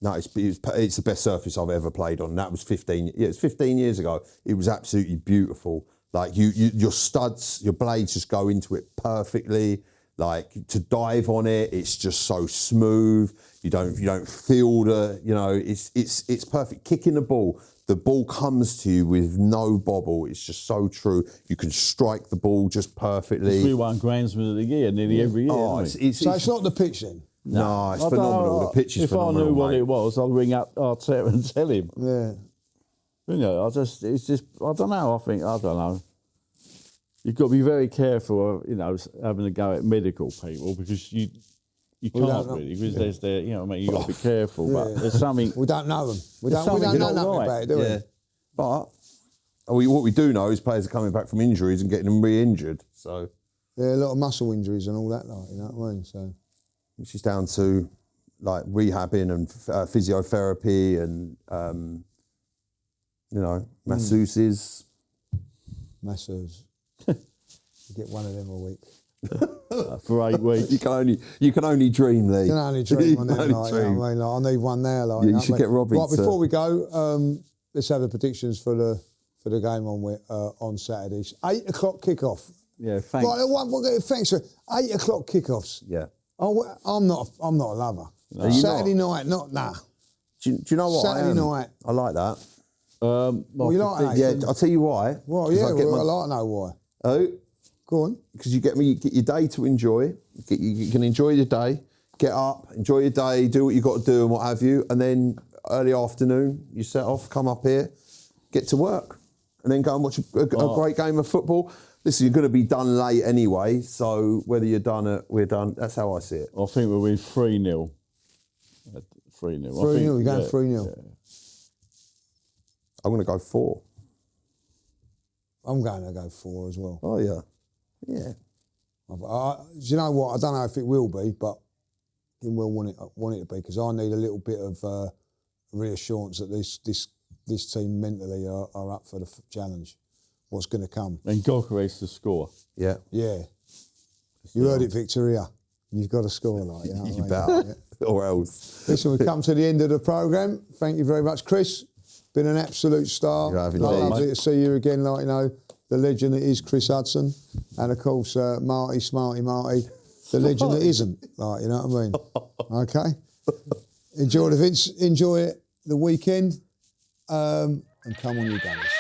No, it's the best surface I've ever played on. That was 15 years ago. It was absolutely beautiful. Like, your studs, your blades just go into it perfectly. Like, to dive on it, it's just so smooth. You don't feel it's perfect. Kicking the ball comes to you with no bobble. It's just so true. You can strike the ball just perfectly. We won Grandsman of the Year nearly every year. So it's not the pitch then? No, it's phenomenal. The pitch is phenomenal. If I knew what it was, I'd ring up Arteta and tell him. Yeah. You know, I don't know. You've got to be very careful, having to go at medical people because you can't really, because there's you've got to be careful, but there's something... We don't know them. We don't know nothing about it, do we? But what we do know is players are coming back from injuries and getting them re-injured, so... Yeah, a lot of muscle injuries and all that, like, you know what I mean? So, which is down to like rehabbing and physiotherapy and masseuses. masseurs. You get one of them a week. For 8 weeks. You can only dream, Lee. You can only dream on them, only like, you know dream. what I mean? Like, I need one now, like. Yeah, you know you should what I get mean? Robbie Right, to- before we go, let's have the predictions for the game on Saturday. 8 o'clock kickoff. Yeah, thanks. Right, thanks for 8 o'clock kickoffs. Yeah. Oh, I'm not a lover. Are you Saturday not? night, not nah. Do you know what? Saturday night. I like that. Well, you like that? Yeah, I'll tell you why. Well, 'Cause yeah, I get I'd like to know why. Oh, Go on. because you get your day to enjoy. You can enjoy your day, get up, enjoy your day, do what you got to do and what have you, and then early afternoon you set off, come up here, get to work, and then go and watch a great game of football. Listen, you're going to be done late anyway, so whether you're done, we're done. That's how I see it. I think we'll be 3-0. 3-0. 3-0, you're going 3-0. Yeah. I'm going to go 4. I'm going to go 4 as well. Oh yeah, yeah. Do you know what? I don't know if it will be, but it will want it to be, because I need a little bit of reassurance that this team mentally are up for the challenge. What's going to come? And Gyökeres to score. Yeah. Yeah. You heard it, Victoria. You've got to score, like, you know You what I mean? better, or else. Listen, we've come to the end of the programme. Thank you very much, Chris. Been an absolute star. You have indeed. Lovely to see you again, like, you know, the legend that is Chris Hudson. And, of course, Marty, Smarty Marty, the legend that isn't, like, you know what I mean? Okay? Enjoy the weekend, and come on, you gunners.